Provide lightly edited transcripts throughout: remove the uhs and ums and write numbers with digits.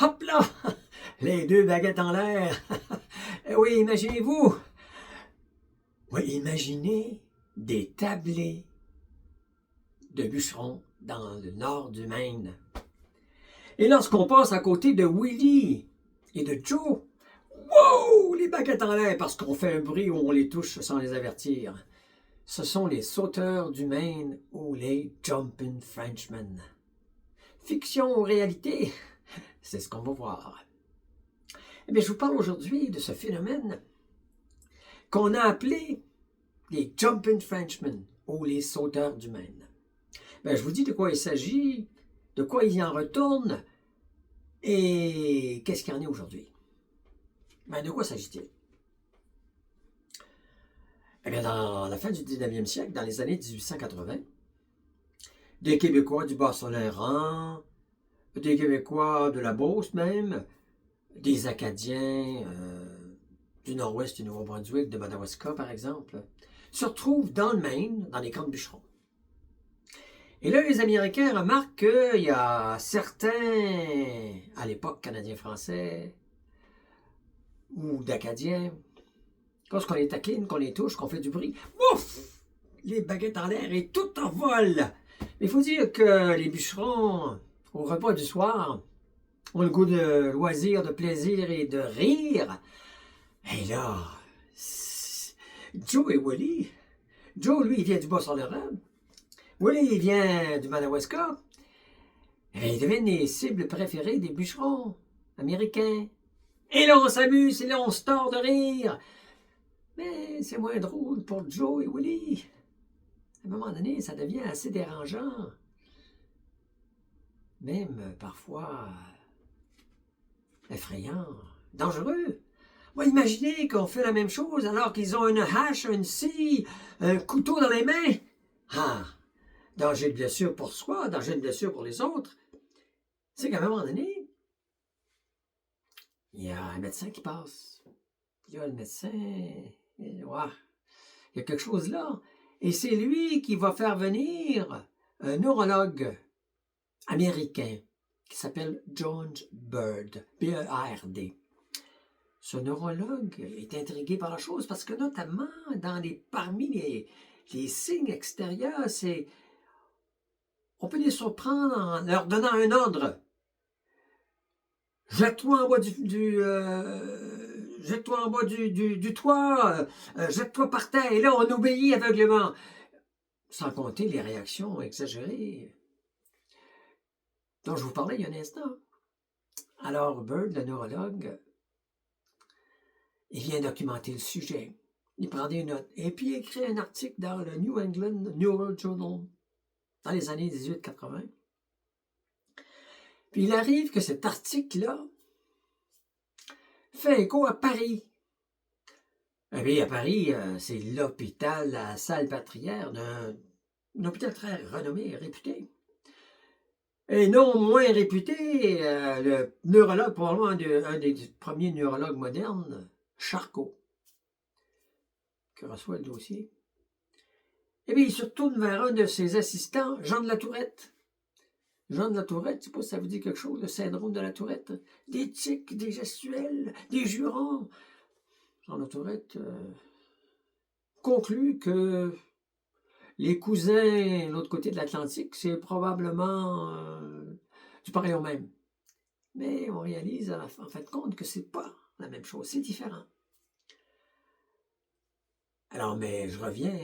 Hop là! Les deux baguettes en l'air. Oui, imaginez-vous. Oui, imaginez des tablés de bûcherons dans le nord du Maine. Et lorsqu'on passe à côté de Willie et de Joe, wow! Les baguettes en l'air parce qu'on fait un bruit où on les touche sans les avertir. Ce sont les sauteurs du Maine ou les Jumping Frenchmen. Fiction ou réalité? C'est ce qu'on va voir. Eh bien, je vous parle aujourd'hui de ce phénomène qu'on a appelé les Jumping Frenchmen ou les sauteurs du Maine. Bien, je vous dis de quoi il s'agit, de quoi il en retourne et qu'est-ce qu'il y en est aujourd'hui. Bien, de quoi s'agit-il? Eh bien, dans la fin du 19e siècle, dans les années 1880, des Québécois du Bas-Saint-Laurent, des Québécois de la Beauce même, des Acadiens du nord-ouest du Nouveau-Brunswick, de Madawaska par exemple, se retrouvent dans le Maine, dans les camps de bûcherons. Et là, les Américains remarquent qu'il y a certains, à l'époque, Canadiens-Français ou d'Acadiens, lorsqu'on les taquine, qu'on les touche, qu'on fait du bruit, ouf! Les baguettes en l'air et tout en vol. Mais il faut dire que les bûcherons, au repas du soir, ont le goût de loisir, de plaisir et de rire. Et là, Joe et Willie, Joe, lui, il vient du Bas-Saint-Laurent. Willie, il vient du Madawaska. Et ils deviennent les cibles préférées des bûcherons américains. Et là, on s'amuse, et là, on se tord de rire. Mais c'est moins drôle pour Joe et Willie. À un moment donné, ça devient assez dérangeant. Même parfois effrayant, dangereux. Moi, imaginez qu'on fait la même chose alors qu'ils ont une hache, une scie, un couteau dans les mains. Ah! Danger de blessure pour soi, danger de blessure pour les autres. C'est qu'à un moment donné, il y a un médecin qui passe. Il y a le médecin, il y a quelque chose là. Et c'est lui qui va faire venir un neurologue américain qui s'appelle George Bird, B-E-R-D. Ce neurologue est intrigué par la chose parce que notamment parmi les signes extérieurs, on peut les surprendre en leur donnant un ordre. Jette-toi en bas jette-toi en bas du toit, jette-toi par terre. Et là, on obéit aveuglément. Sans compter les réactions exagérées dont je vous parlais il y a un instant. Alors, Bird, le neurologue, il vient documenter le sujet. Il prend des notes. Et puis, il écrit un article dans le New England Neural Journal dans les années 1880. Puis, il arrive que cet article-là fait écho à Paris. Et puis, à Paris, c'est l'hôpital, la Salpêtrière, d'un hôpital très renommé et réputé. Et non moins réputé, le neurologue, probablement un des premiers neurologues modernes, Charcot, qui reçoit le dossier. Et bien, il se tourne vers un de ses assistants, Jean de la Tourette. Jean de la Tourette, je ne sais pas si ça vous dit quelque chose, le syndrome de la Tourette. Des tics, des gestuels, des jurons. Jean de la Tourette conclut que les cousins de l'autre côté de l'Atlantique, c'est probablement du pareil au même. Mais on réalise en fin de compte que c'est pas la même chose, c'est différent. Alors, mais je reviens,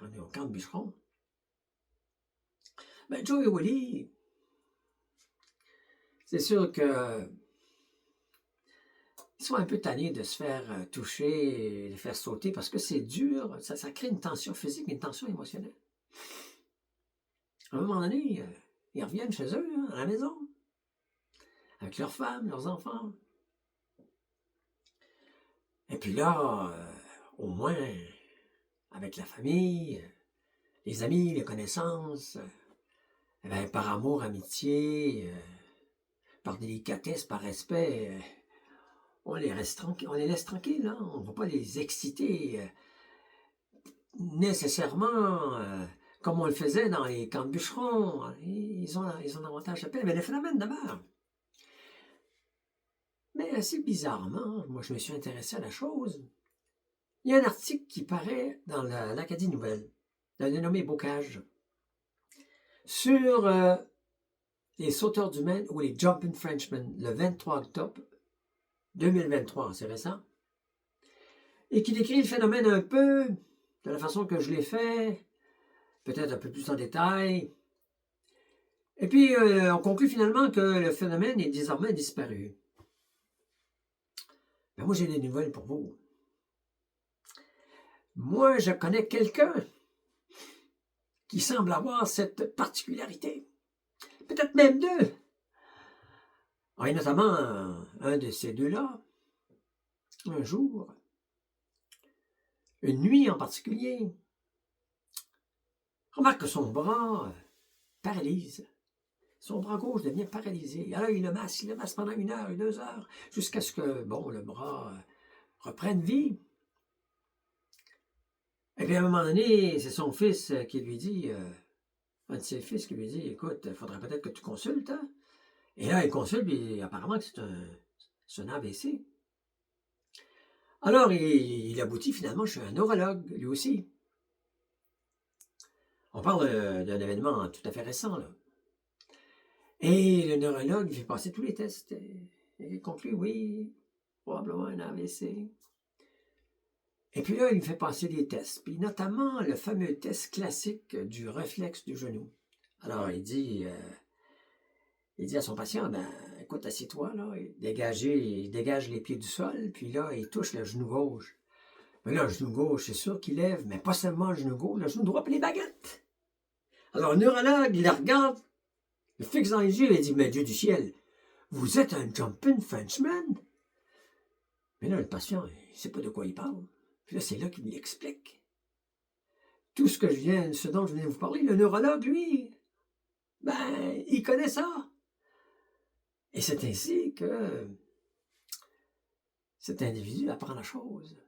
on est au camp de bûcherons. Ben, Joe et Willie, c'est sûr que ils sont un peu tannés de se faire toucher et de faire sauter parce que c'est dur, ça crée une tension physique, une tension émotionnelle. À un moment donné, ils reviennent chez eux, à la maison, avec leurs femmes, leurs enfants. Et puis là, au moins, avec la famille, les amis, les connaissances, eh bien, par amour, amitié, par délicatesse, par respect, on les laisse tranquilles, hein? On ne va pas les exciter nécessairement comme on le faisait dans les camps de bûcherons. Ils ont davantage de peine, mais le phénomène demeure. assez bizarrement, moi je me suis intéressé à la chose. Il y a un article qui paraît dans l'Acadie Nouvelle, d'un dénommé Bocage, sur les sauteurs du Maine ou les Jumping Frenchmen, le 23 octobre 2023, c'est récent, et qui décrit le phénomène un peu de la façon que je l'ai fait, peut-être un peu plus en détail. Et puis, on conclut finalement que le phénomène est désormais disparu. Ben moi, j'ai des nouvelles pour vous. Moi, je connais quelqu'un qui semble avoir cette particularité. Peut-être même deux. Et notamment, un de ces deux-là, un jour, une nuit en particulier, remarque que son bras paralyse. Son bras gauche devient paralysé. Alors il le masse pendant 1 heure, 2 heures, jusqu'à ce que, bon, le bras reprenne vie. Et puis à un moment donné, c'est son fils qui lui dit, un de ses fils qui lui dit, écoute, il faudrait peut-être que tu consultes. Hein? Et là, il consulte, et apparemment que c'est un AVC. Alors, il aboutit finalement chez un neurologue, lui aussi. On parle d'un événement tout à fait récent, là. Et le neurologue fait passer tous les tests. Et il conclut, oui, probablement un AVC. Et puis là, il fait passer des tests, puis notamment le fameux test classique du réflexe du genou. Alors, il dit à son patient, ben, écoute, assieds-toi, là, il dégage les pieds du sol, puis là, il touche le genou gauche. Mais là, le genou gauche, c'est sûr qu'il lève, mais pas seulement le genou gauche, le genou droit, puis les baguettes. Alors, le neurologue, il la regarde, il fixe dans les yeux, et il dit, mais Dieu du ciel, vous êtes un jumping Frenchman? Mais là, le patient, il ne sait pas de quoi il parle. Puis là, c'est là qu'il l'explique. Tout ce dont je viens de vous parler, le neurologue, lui, ben, il connaît ça. Et c'est ainsi que cet individu apprend la chose.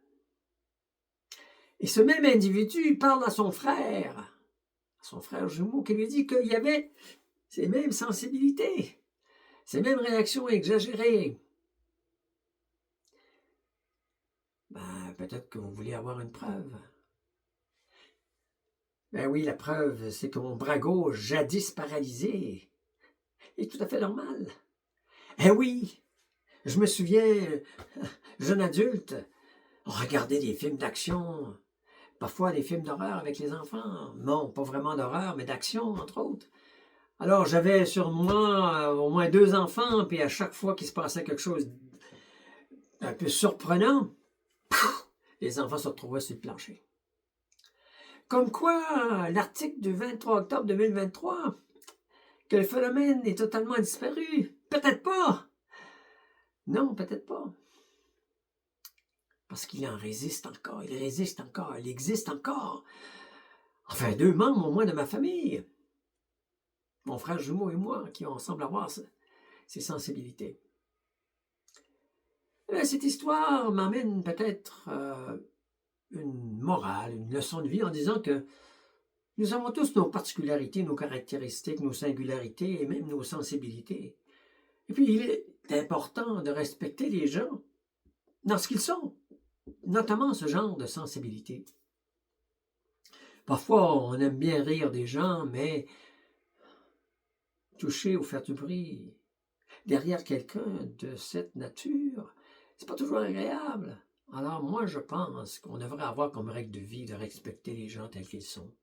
Et ce même individu parle à son frère jumeau, qui lui dit qu'il y avait ces mêmes sensibilités, ces mêmes réactions exagérées. Ben, peut-être que vous voulez avoir une preuve. Ben oui, la preuve, c'est que mon bras gauche, jadis paralysé, est tout à fait normal. Eh oui, je me souviens, jeune adulte, on regardait des films d'action, parfois des films d'horreur avec les enfants. Non, pas vraiment d'horreur, mais d'action, entre autres. Alors, j'avais sur moi au moins 2 enfants, puis à chaque fois qu'il se passait quelque chose d'un peu surprenant, les enfants se retrouvaient sur le plancher. Comme quoi, l'article du 23 octobre 2023, que le phénomène est totalement disparu. Peut-être pas. Non, peut-être pas. Parce qu'il en résiste encore, il existe encore. Enfin, 2 membres au moins de ma famille. Mon frère jumeau et moi, qui on semble avoir ces sensibilités. Cette histoire m'amène peut-être une morale, une leçon de vie en disant que nous avons tous nos particularités, nos caractéristiques, nos singularités et même nos sensibilités. Et puis, il est important de respecter les gens dans ce qu'ils sont, notamment ce genre de sensibilité. Parfois, on aime bien rire des gens, mais toucher ou faire du bruit derrière quelqu'un de cette nature, c'est pas toujours agréable. Alors moi, je pense qu'on devrait avoir comme règle de vie de respecter les gens tels qu'ils sont,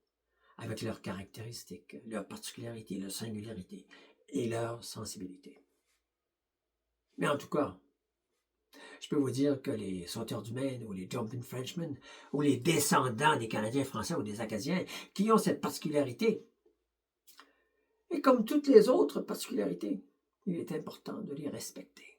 avec leurs caractéristiques, leurs particularités, leurs singularités et leur sensibilité. Mais en tout cas, je peux vous dire que les sauteurs du Maine ou les Jumping Frenchmen ou les descendants des Canadiens français ou des Acadiens qui ont cette particularité, et comme toutes les autres particularités, il est important de les respecter.